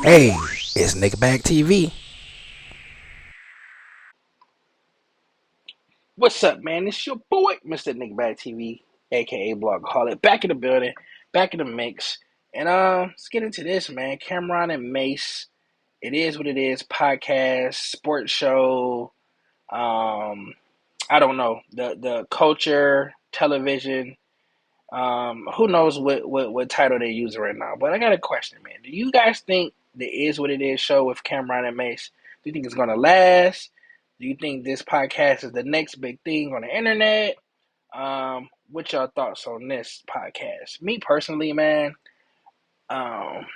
Hey, it's Nickback TV. What's up, man? It's your boy, Mr. Nickback TV, aka Blogaholic, back in the building, back in the mix. And let's get into this, man. Camron and Mace, it is what it is. Podcast, sports show. Um, I don't know the culture, television. Who knows what title they're using right now? But I got a question, man. Do you guys think the Is What It Is show with Camron and Mace? Do you think it's gonna last? Do you think this podcast is the next big thing on the internet? What y'all thoughts on this podcast? Me personally, man, um,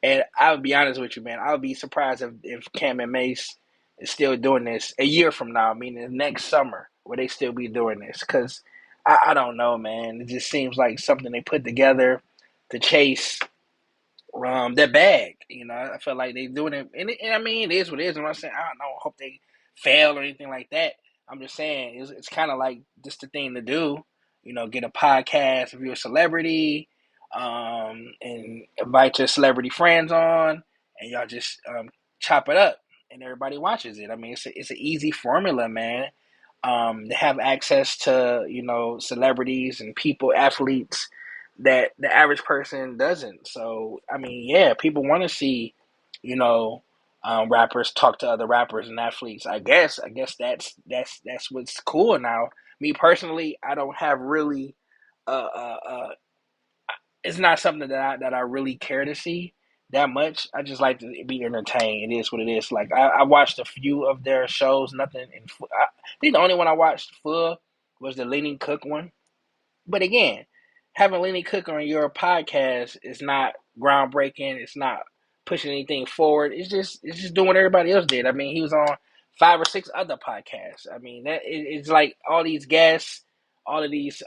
and I'll be honest with you, man. I'll be surprised if Cam and Mace is still doing this a year from now, meaning next summer, will they still be doing this? Because I don't know, man. It just seems like something they put together to chase their bag. You know, I feel like they doing it, and I mean, it is what it is. I'm not saying I don't know. I hope they fail or anything like that. I'm just saying it's kind of like just the thing to do. You know, get a podcast if you're a celebrity, and invite your celebrity friends on, and y'all just chop it up, and everybody watches it. I mean, it's an easy formula, man. They have access to celebrities and people, athletes that the average person doesn't. So I mean, yeah, people want to see, you know, rappers talk to other rappers and athletes. I guess that's what's cool now. Me personally, I don't have really it's not something that I really care to see that much. I just like to be entertained. It is what it is. Like I watched a few of their shows. Nothing. I think the only one I watched full was the Lenny Cook one. But again, having Lenny Cook on your podcast is not groundbreaking. It's not pushing anything forward. It's just doing what everybody else did. I mean, he was on 5 or 6 other podcasts. I mean, it's like all these guests, all of these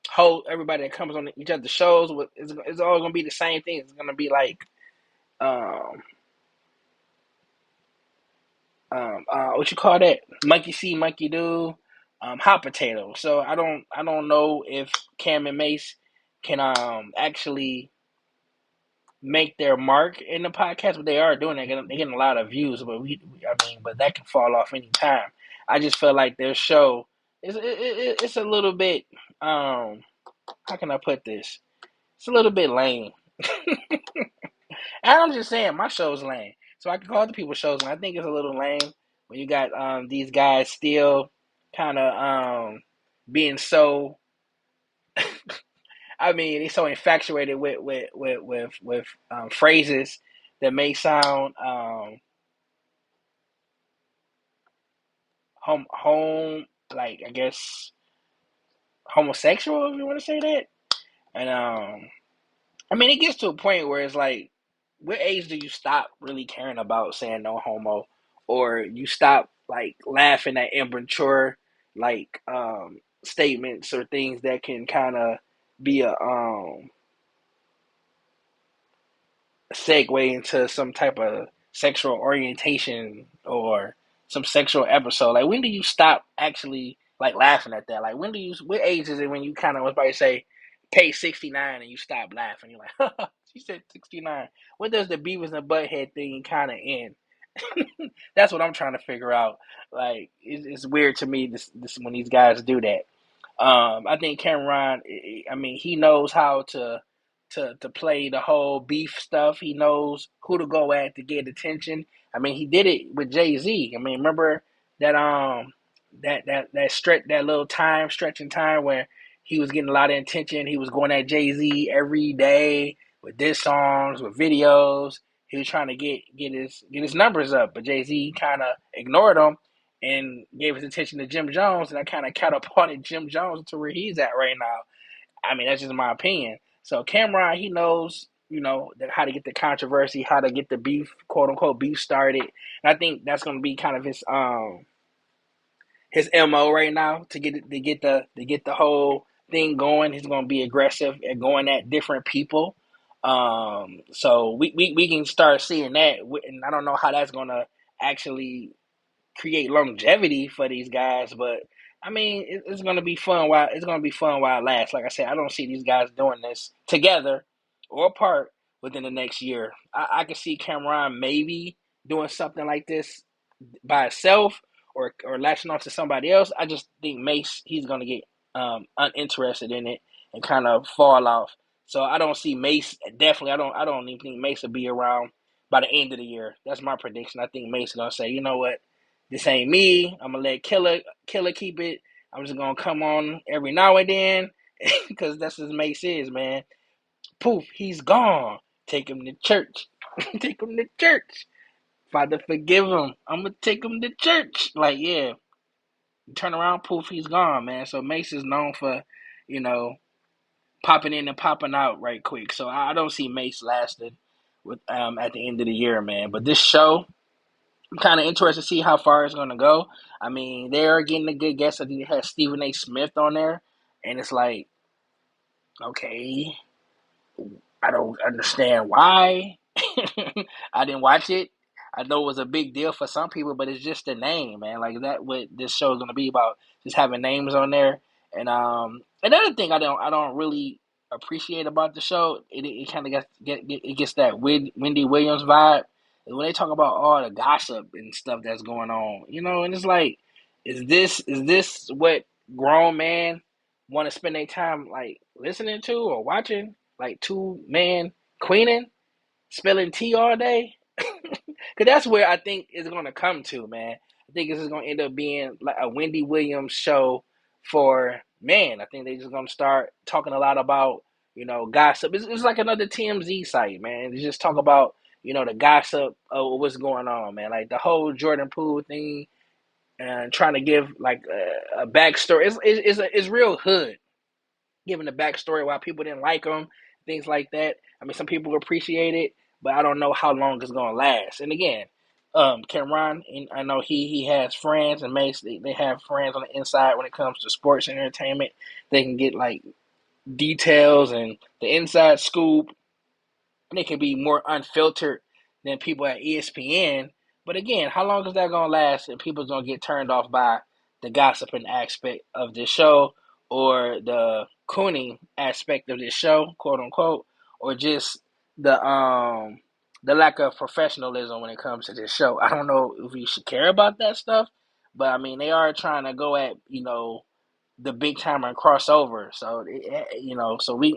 whole everybody that comes on each other's shows with it's all gonna be the same thing. It's gonna be like um what you call that? Monkey see, monkey do, hot potato. So I don't know if Cam and Mace can actually make their mark in the podcast, but they are doing it. They're getting a lot of views, but I mean, but that can fall off any time. I just feel like their show it's a little bit how can I put this? It's a little bit lame. And I'm just saying, my show's lame. So I can call the people shows, and I think it's a little lame when you got these guys still kind of being so. I mean, they're so infatuated with phrases that may sound home like I guess homosexual if you want to say that. And I mean, it gets to a point where it's like, what age do you stop really caring about saying no homo, or you stop like laughing at immature like statements or things that can kind of be a segue into some type of sexual orientation or some sexual episode. Like, when do you stop actually like laughing at that? Like, when do you? What age is it when you kind of was about to say, "Pay 69" and you stop laughing? You're like, she said 69. When does the Beavis and Butthead thing kind of end? That's what I'm trying to figure out. Like, it's weird to me this when these guys do that. I think Cameron. I mean, he knows how to play the whole beef stuff. He knows who to go at to get attention. I mean, he did it with Jay-Z. I mean, remember that that little time stretch in time where he was getting a lot of attention. He was going at Jay-Z every day with diss songs, with videos. He was trying to get his numbers up, but Jay-Z kind of ignored him and gave his attention to Jim Jones, and that kind of catapulted Jim Jones to where he's at right now. I mean, that's just my opinion. So Cameron, he knows, how to get the controversy, how to get the beef, quote unquote, beef started. And I think that's going to be kind of his mo right now to get the whole thing going. He's going to be aggressive at going at different people. So we can start seeing that, and I don't know how that's going to actually create longevity for these guys, but I mean, it's gonna be fun while it lasts. Like I said, I don't see these guys doing this together or apart within the next year. I can see Camron maybe doing something like this by itself or latching on to somebody else. I just think Mace, he's gonna get uninterested in it and kind of fall off. So I don't see Mace, definitely. I don't even think Mace will be around by the end of the year. That's my prediction. I think Mace is gonna say, you know what, this ain't me. I'm gonna let Killer keep it. I'm just gonna come on every now and then because that's what Mace is, man. Poof, he's gone. Take him to church. Take him to church. Father, forgive him. I'm gonna take him to church. Like, yeah, turn around, poof, he's gone, man. So Mace is known for, you know, popping in and popping out right quick. So I don't see Mace lasting with at the end of the year, man. But this show, I'm kind of interested to see how far it's gonna go. I mean, they're getting a good guess. I think it has Stephen A. Smith on there, and it's like, okay, I don't understand why. I didn't watch it. I know it was a big deal for some people, but it's just a name, man. Like that, what this show is gonna be about, just having names on there. And another thing I don't really appreciate about the show, it kind of it gets that Wendy Williams vibe. When they talk about all the gossip and stuff that's going on, and it's like, is this what grown men want to spend their time like listening to or watching? Like two men queening, spilling tea all day. Because that's where I think it's going to come to, man. I think this is going to end up being like a Wendy Williams show for men. I think they're just going to start talking a lot about, gossip. It's like another TMZ site, man. They just talk about, the gossip of what's going on, man. Like the whole Jordan Poole thing and trying to give like a backstory. It's real hood, giving the backstory why people didn't like him, things like that. I mean, some people appreciate it, but I don't know how long it's gonna last. And again, Camron, and I know he has friends, and Mace, they have friends on the inside when it comes to sports and entertainment. They can get like details and the inside scoop, and they can be more unfiltered than people at ESPN. But again, how long is that gonna last? And people's gonna get turned off by the gossiping aspect of this show, or the cooning aspect of this show, quote unquote, or just the lack of professionalism when it comes to this show. I don't know if we should care about that stuff, but I mean they are trying to go at the big timer and crossover. So so we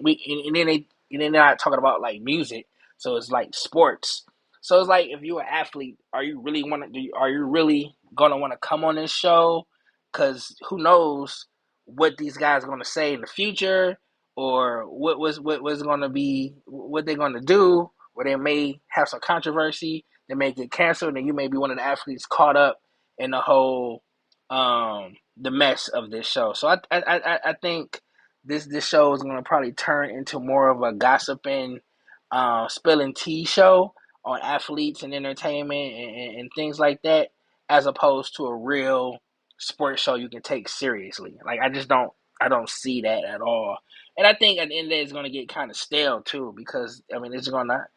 and then they're not talking about like music. So it's like sports. So it's like if you're an athlete, are you really gonna want to come on this show? Because who knows what these guys are gonna say in the future, or what was gonna be, what they're gonna do, where they may have some controversy, they may get canceled, and you may be one of the athletes caught up in the whole the mess of this show. So I think this show is gonna probably turn into more of a gossiping, spilling tea show on athletes and entertainment and things like that, as opposed to a real sports show you can take seriously. Like I don't see that at all. And I think at the end of the day it's gonna get kind of stale too, because I mean it's gonna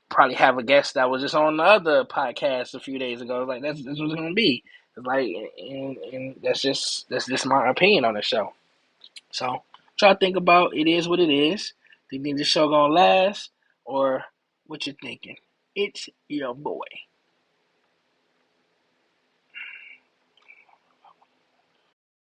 probably have a guest that was just on the other podcast a few days ago. Like that's what's gonna be. It's like, and that's just my opinion on the show. So try to think about, it is what it is. Do you think this show gonna last, or what you thinking? It's your boy.